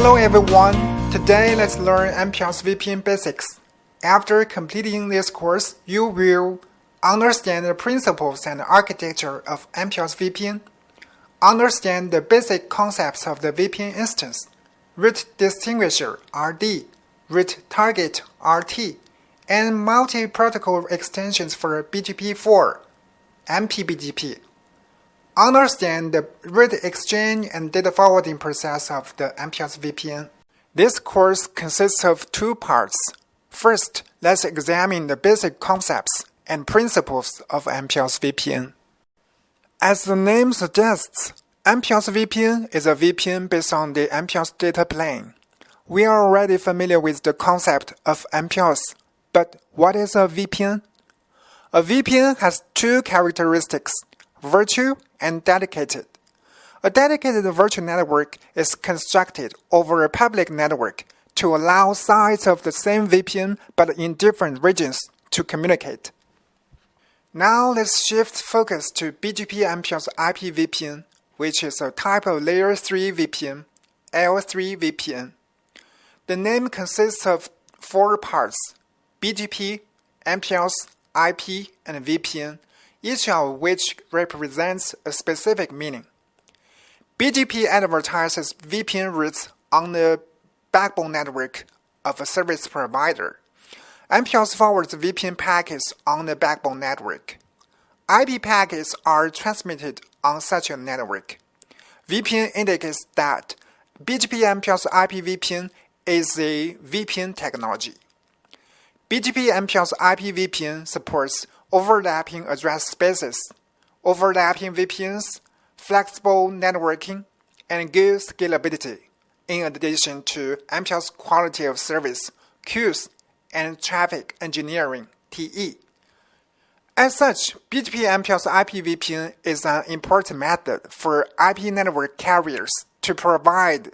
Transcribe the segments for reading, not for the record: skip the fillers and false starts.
Hello everyone, today let's learn MPLS VPN basics. After completing this course, you will understand the principles and architecture of MPLS VPN, understand the basic concepts of the VPN instance, route distinguisher RD, route target RT, and multi-protocol extensions for BGP4, MP-BGP. Understand the route exchange and data forwarding process of the MPLS VPN. This course consists of two parts. First, let's examine the basic concepts and principles of MPLS VPN. As the name suggests, MPLS VPN is a VPN based on the MPLS data plane. We are already familiar with the concept of MPLS, but what is a VPN? A VPN has two characteristics: virtual and dedicated. A dedicated virtual network is constructed over a public network to allow sites of the same VPN but in different regions to communicate. Now let's shift focus to BGP MPLS IP VPN, which is a type of Layer 3 VPN, L3 VPN. The name consists of four parts: BGP, MPLS, IP, and VPN, each of which represents a specific meaning. BGP advertises VPN routes on the backbone network of a service provider. MPLS forwards VPN packets on the backbone network. IP packets are transmitted on such a network. VPN indicates that BGP MPLS IP VPN is a VPN technology. BGP MPLS IP VPN supports overlapping address spaces, overlapping VPNs, flexible networking, and good scalability, in addition to MPLS quality of service, queues, and traffic engineering, TE. As such, BGP MPLS IP VPN is an important method for IP network carriers to provide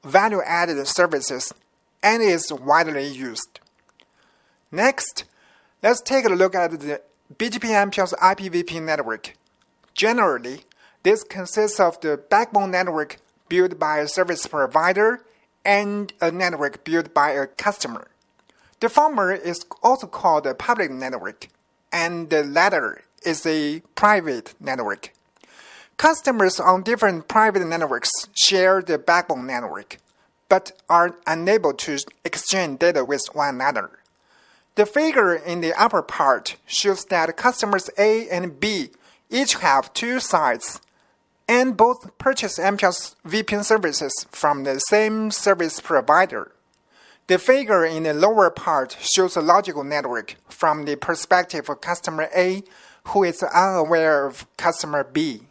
value-added services and is widely used. Next, let's take a look at the BGP MPLS IP VPN network. Generally, this consists of the backbone network built by a service provider and a network built by a customer. The former is also called a public network, and the latter is a private network. Customers on different private networks share the backbone network, but are unable to exchange data with one another. The figure in the upper part shows that customers A and B each have two sites, and both purchase MPLS VPN services from the same service provider. The figure in the lower part shows a logical network from the perspective of customer A, who is unaware of customer B.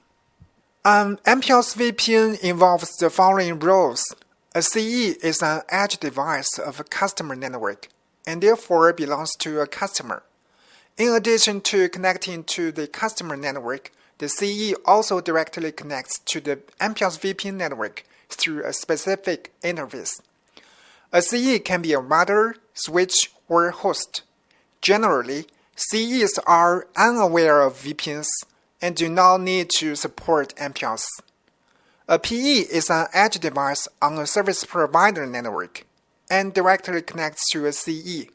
An MPLS VPN involves the following roles. A CE is an edge device of a customer network, and therefore belongs to a customer. In addition to connecting to the customer network, the CE also directly connects to the MPLS VPN network through a specific interface. A CE can be a router, switch, or host. Generally, CEs are unaware of VPNs and do not need to support MPLS. A PE is an edge device on a service provider network and directly connects to a CE.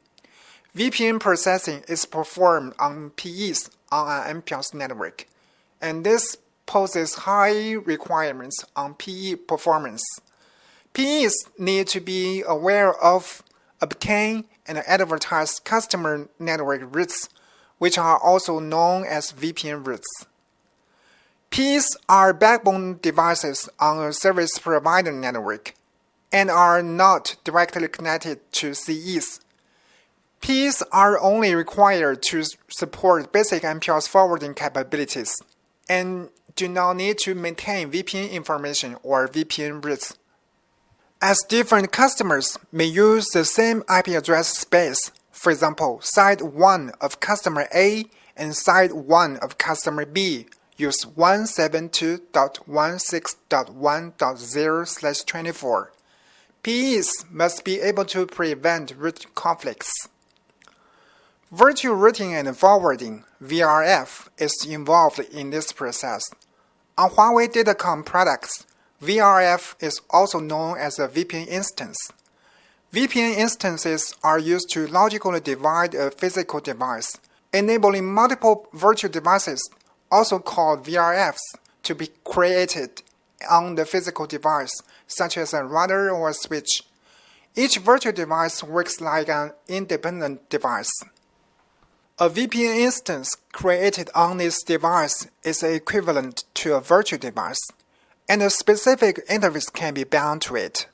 VPN processing is performed on PEs on an MPLS network, and this poses high requirements on PE performance. PEs need to be aware of, obtain, and advertise customer network routes, which are also known as VPN routes. PEs are backbone devices on a service provider network and are not directly connected to CEs. PEs are only required to support basic MPLS forwarding capabilities and do not need to maintain VPN information or VPN routes. As different customers may use the same IP address space, for example, site 1 of customer A and site 1 of customer B use 172.16.1.0/24. PEs must be able to prevent route conflicts. Virtual routing and forwarding, VRF, is involved in this process. On Huawei Datacom products, VRF is also known as a VPN instance. VPN instances are used to logically divide a physical device, enabling multiple virtual devices, also called VRFs, to be created on the physical device, such as a router or a switch. Each virtual device works like an independent device. A VPN instance created on this device is equivalent to a virtual device, and a specific interface can be bound to it.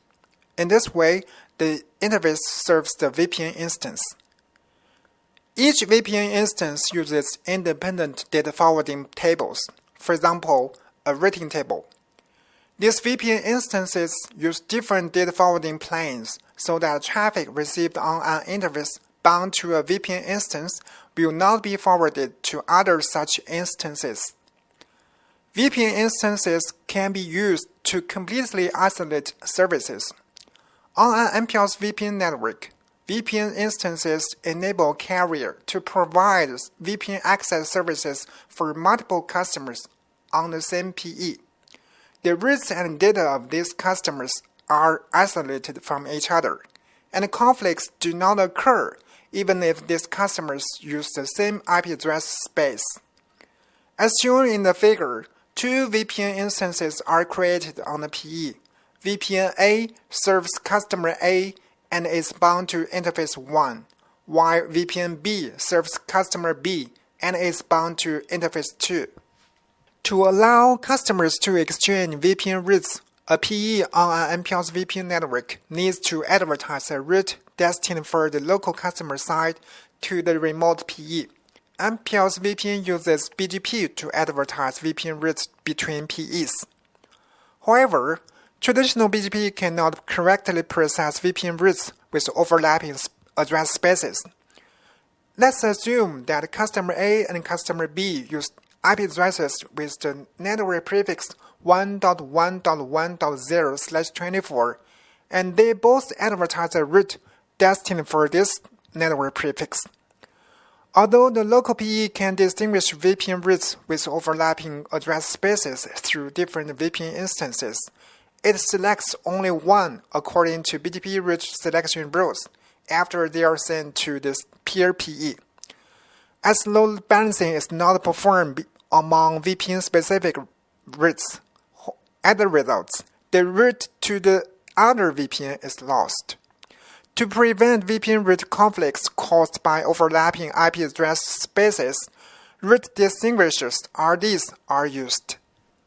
In this way, the interface serves the VPN instance. Each VPN instance uses independent data forwarding tables, for example, a routing table. These VPN instances use different data forwarding planes so that traffic received on an interface bound to a VPN instance will not be forwarded to other such instances. VPN instances can be used to completely isolate services. On an MPLS VPN network, VPN instances enable carrier to provide VPN access services for multiple customers on the same PE. The routes and data of these customers are isolated from each other, and conflicts do not occur even if these customers use the same IP address space. As shown in the figure, two VPN instances are created on the PE. VPN A serves customer A and is bound to interface 1, while VPN B serves customer B and is bound to interface 2. To allow customers to exchange VPN routes, a PE on an MPLS VPN network needs to advertise a route destined for the local customer side to the remote PE. MPLS VPN uses BGP to advertise VPN routes between PEs. However, traditional BGP cannot correctly process VPN routes with overlapping address spaces. Let's assume that customer A and customer B use IP addresses with the network prefix 1.1.1.0/24, and they both advertise a route destined for this network prefix. Although the local PE can distinguish VPN routes with overlapping address spaces through different VPN instances, it selects only one according to BGP route selection rules after they are sent to this peer PE. As load balancing is not performed among VPN-specific routes, as a result, the route to the other VPN is lost. To prevent VPN route conflicts caused by overlapping IP address spaces, route distinguishers RDs are used.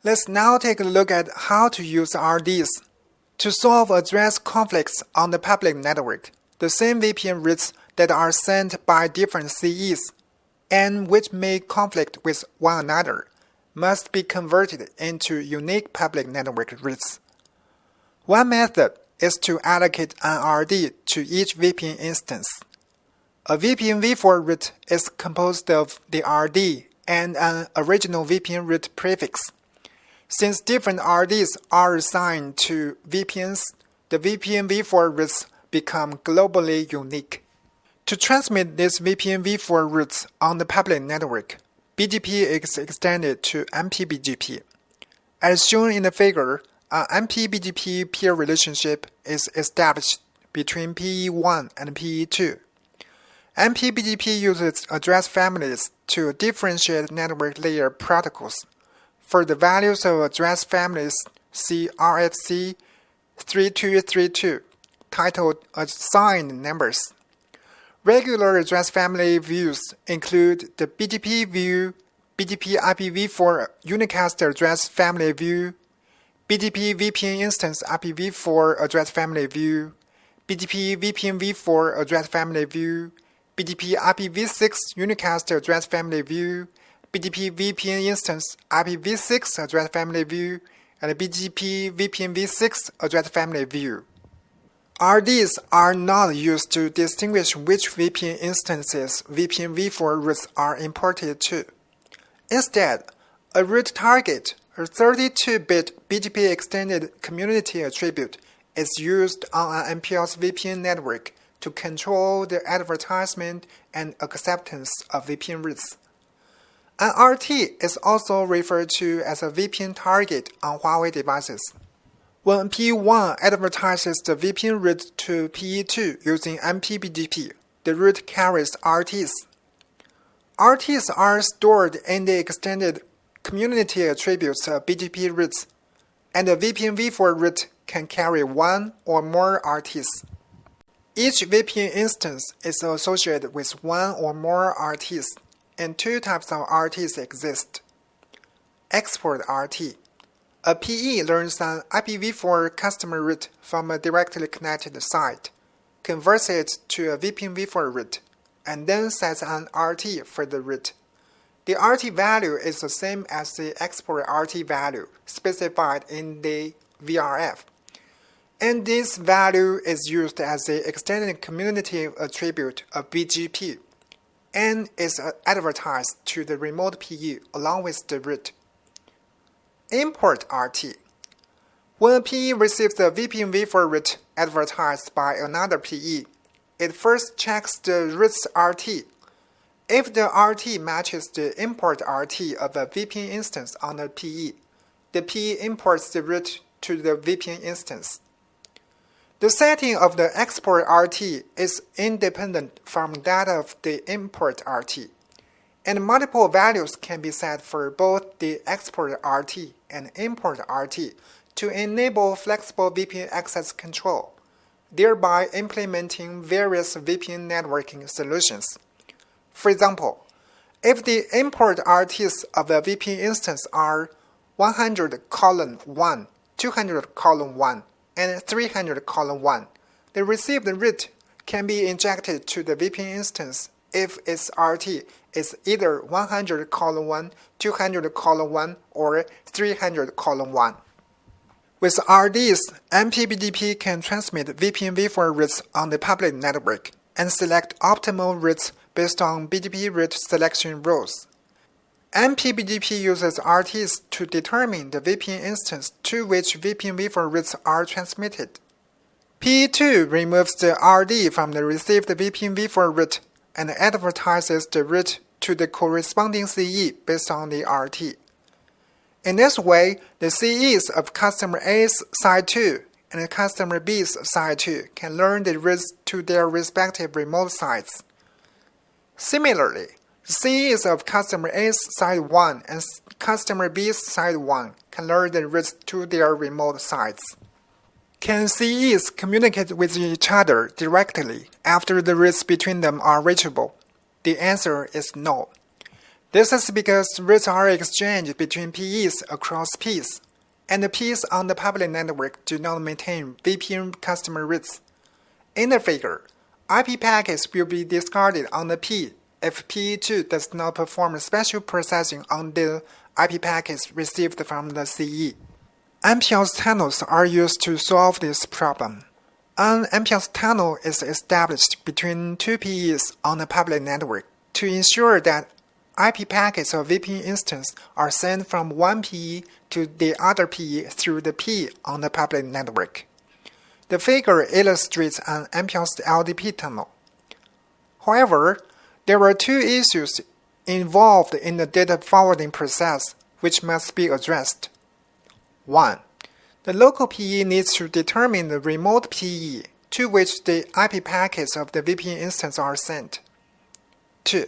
Let's now take a look at how to use RDs. To solve address conflicts on the public network, the same VPN routes that are sent by different CEs and which may conflict with one another must be converted into unique public network routes. One method is to allocate an RD to each VPN instance. A VPN v4 route is composed of the RD and an original VPN route prefix. Since different RDs are assigned to VPNs, the VPN v4 routes become globally unique. To transmit these VPN v4 routes on the public network, BGP is extended to MP-BGP. As shown in the figure, an MP-BGP peer relationship is established between PE1 and PE2. MP-BGP uses address families to differentiate network layer protocols. For the values of address families, see RFC 3232, titled Assigned Numbers. Regular address family views include the BGP view, BGP IPv4 unicast address family view, BGP VPN instance IPv4 address family view, BGP VPN v4 address family view, BGP IPv6 unicast address family view, BGP VPN instance IPv6 address family view, and BGP VPN v6 address family view. RDs are not used to distinguish which VPN instances VPN v4 routes are imported to. Instead, a route target, a 32-bit BGP extended community attribute, is used on an MPLS VPN network to control the advertisement and acceptance of VPN routes. An RT is also referred to as a VPN target on Huawei devices. When PE1 advertises the VPN route to PE2 using MP-BGP, the route carries RTs. RTs are stored in the extended community attributes of BGP routes, and the VPN v4 route can carry one or more RTs. Each VPN instance is associated with one or more RTs, and two types of RTs exist. Export RT. A PE learns an IPv4 customer route from a directly connected site, converts it to a VPN v4 route, and then sets an RT for the route. The RT value is the same as the export RT value specified in the VRF, and this value is used as the extended community attribute of BGP, and is advertised to the remote PE along with the route. Import RT. When a PE receives the VPN v4 route advertised by another PE, it first checks the route's RT. If the RT matches the import RT of a VPN instance on the PE imports the route to the VPN instance. The setting of the export RT is independent from that of the import RT, and multiple values can be set for both the export RT and import RT to enable flexible VPN access control, thereby implementing various VPN networking solutions. For example, if the import RTs of a VPN instance are 100:1, 200:1, and 300:1, the received route can be injected to the VPN instance if its RT is either 100:1, 200:1, or 300:1. With RDs, MP-BGP can transmit VPN v4 routes on the public network and select optimal routes based on BGP route selection rules. MP-BGP uses RTs to determine the VPN instance to which VPN v4 routes are transmitted. PE2 removes the RD from the received VPN v4 route and advertises the route to the corresponding CE based on the RT. In this way, the CEs of customer A's side 2 and customer B's side 2 can learn the routes to their respective remote sites. Similarly, the CEs of customer A's side 1 and customer B's side 1 can learn the routes to their remote sites. Can CEs communicate with each other directly after the routes between them are reachable? The answer is no. This is because routes are exchanged between PEs across Ps, and the Ps on the public network do not maintain VPN customer routes. In the figure, IP packets will be discarded on the P if PE2 does not perform special processing on the IP packets received from the CE. MPLS tunnels are used to solve this problem. An MPLS tunnel is established between two PEs on a public network to ensure that IP packets of VPN instance are sent from one PE to the other PE through the P on the public network. The figure illustrates an MPLS LDP tunnel. However, there are two issues involved in the data forwarding process which must be addressed. 1. The local PE needs to determine the remote PE to which the IP packets of the VPN instance are sent. 2.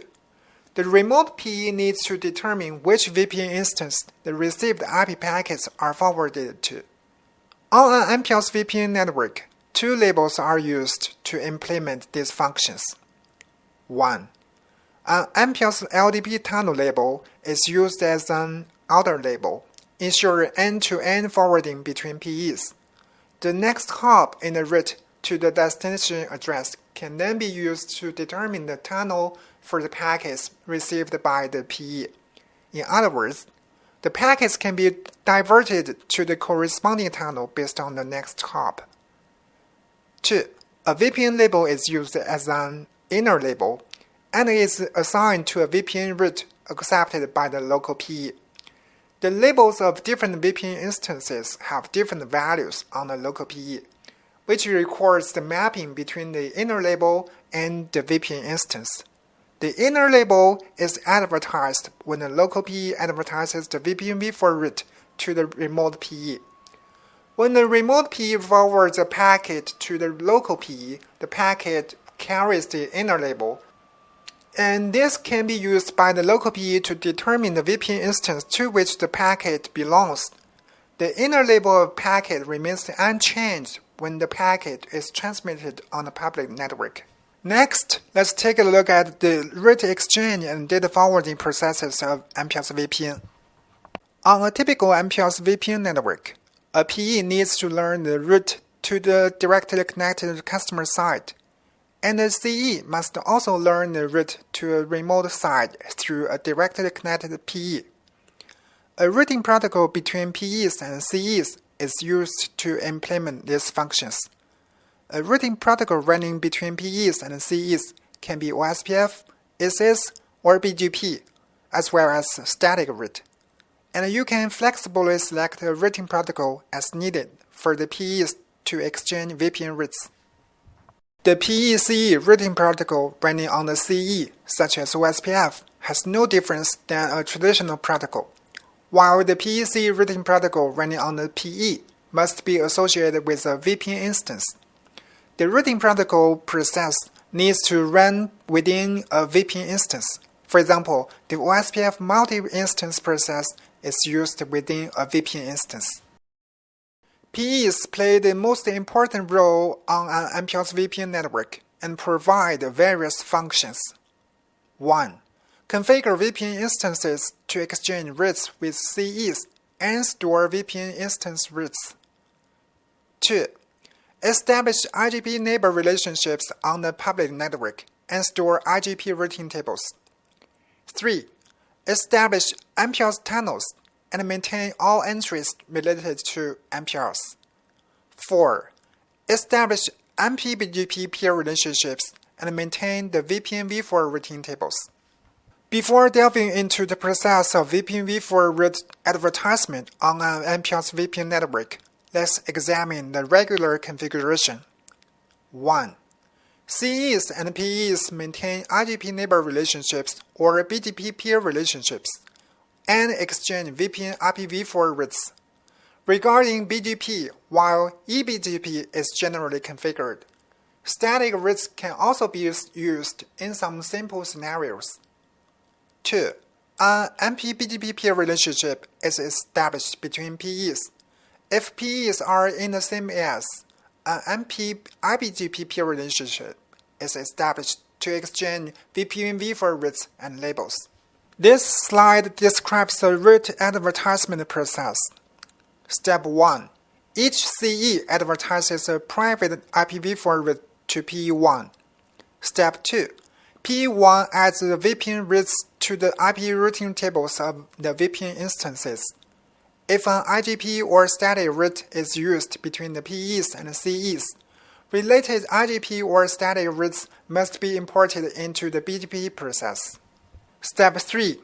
The remote PE needs to determine which VPN instance the received IP packets are forwarded to. On an MPLS VPN network, two labels are used to implement these functions. 1. An MPLS LDP tunnel label is used as an outer label, ensuring end-to-end forwarding between PEs. The next hop in the route to the destination address can then be used to determine the tunnel for the packets received by the PE. In other words, the packets can be diverted to the corresponding tunnel based on the next hop. 2. A VPN label is used as an inner label and is assigned to a VPN route accepted by the local PE. The labels of different VPN instances have different values on the local PE, which records the mapping between the inner label and the VPN instance. The inner label is advertised when the local PE advertises the VPN v4 route to the remote PE. When the remote PE forwards a packet to the local PE, the packet carries the inner label, and this can be used by the local PE to determine the VPN instance to which the packet belongs. The inner label of packet remains unchanged when the packet is transmitted on the public network. Next, let's take a look at the route exchange and data forwarding processes of MPLS VPN. On a typical MPLS VPN network, a PE needs to learn the route to the directly connected customer site, and the CE must also learn the route to a remote site through a directly connected PE. A routing protocol between PEs and CEs is used to implement these functions. A routing protocol running between PEs and CEs can be OSPF, ISIS, or BGP, as well as static route. And you can flexibly select a routing protocol as needed for the PEs to exchange VPN routes. The PE-CE routing protocol running on the CE, such as OSPF, has no difference than a traditional protocol, while the PE-CE routing protocol running on the PE must be associated with a VPN instance. The routing protocol process needs to run within a VPN instance. For example, the OSPF multi-instance process is used within a VPN instance. PEs play the most important role on an MPLS VPN network and provide various functions. 1. Configure VPN instances to exchange routes with CEs and store VPN instance routes. 2. Establish IGP neighbor relationships on the public network and store IGP routing tables. 3. Establish MPLS tunnels and maintain all entries related to MPLS. 4. Establish MP-BGP peer relationships and maintain the VPN v4 routing tables. Before delving into the process of VPN v4 route advertisement on an MPLS VPN network, let's examine the regular configuration. 1. CEs and PEs maintain IGP neighbor relationships or BGP peer relationships and exchange VPN IPv4 routes. Regarding BGP, while eBGP is generally configured, static routes can also be used in some simple scenarios. 2. An MP-BGP peer relationship is established between PEs. If PEs are in the same AS, an MP-IBGP peer relationship is established to exchange VPN v4 routes and labels. This slide describes the route advertisement process. Step 1. Each CE advertises a private IPv4 route to PE1. Step 2. PE1 adds the VPN routes to the IP routing tables of the VPN instances. If an IGP or static route is used between the PEs and CEs, related IGP or static routes must be imported into the BGP process. Step 3.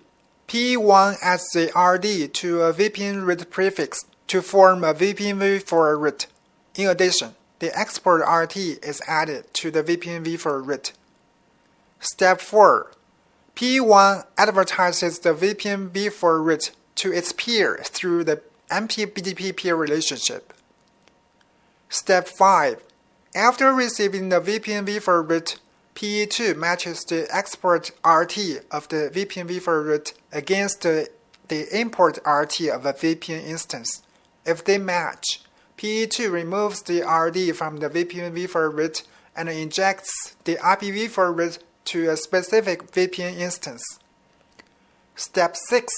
PE1 adds the RD to a VPN route prefix to form a VPN v4 route. In addition, the export RT is added to the VPN v4 route. Step 4. PE1 advertises the VPN v4 route to its peer through the MP-BGP peer relationship. Step 5. After receiving the VPN v4 route, PE2 matches the export RT of the VPN v4 route against the import RT of a VPN instance. If they match, PE2 removes the RD from the VPN v4 route and injects the IPv4 route to a specific VPN instance. Step 6.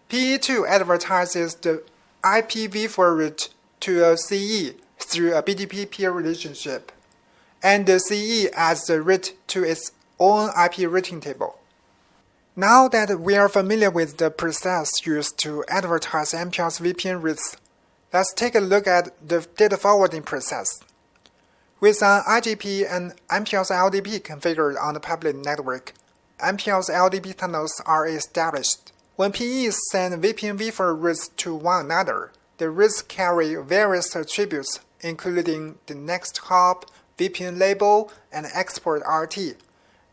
PE2 advertises the IPv4 route to a CE through a BGP peer relationship, and the CE adds the route to its own IP routing table. Now that we are familiar with the process used to advertise MPLS VPN routes, let's take a look at the data forwarding process. With an IGP and MPLS LDP configured on the public network, MPLS LDP tunnels are established. When PEs send VPN v4 routes to one another, the routes carry various attributes including the next hop, VPN label, and export RT.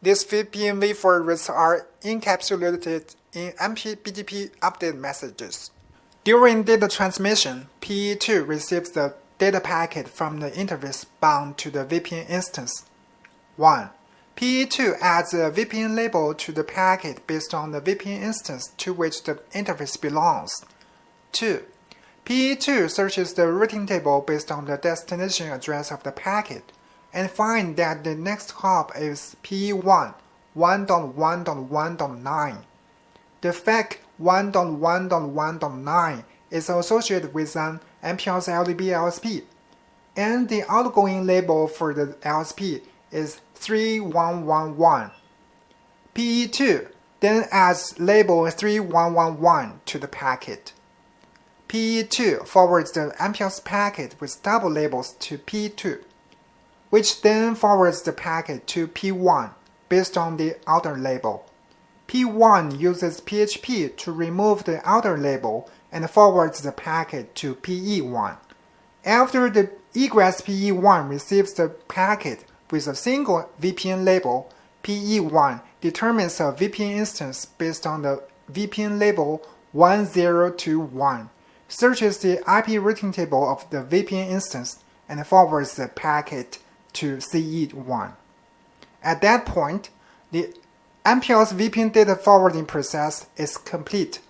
These VPN v4 routes are encapsulated in MP-BGP update messages. During data transmission, PE2 receives the data packet from the interface bound to the VPN instance. 1. PE2 adds a VPN label to the packet based on the VPN instance to which the interface belongs. 2. PE2 searches the routing table based on the destination address of the packet and finds that the next hop is PE1 1.1.1.9. The FAC 1.1.1.9 is associated with an MPLS LDB LSP, and the outgoing label for the LSP is 3111. PE2 then adds label 3111 to the packet. PE2 forwards the MPLS packet with double labels to P2, which then forwards the packet to P1 based on the outer label. P1 uses PHP to remove the outer label and forwards the packet to PE1. After the egress PE1 receives the packet with a single VPN label, PE1 determines a VPN instance based on the VPN label 1021, searches the IP routing table of the VPN instance, and forwards the packet to CE1. At that point, the MPLS VPN data forwarding process is complete.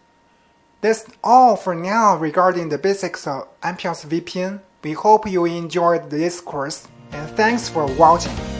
That's all for now regarding the basics of MPLS VPN. We hope you enjoyed this course, and thanks for watching.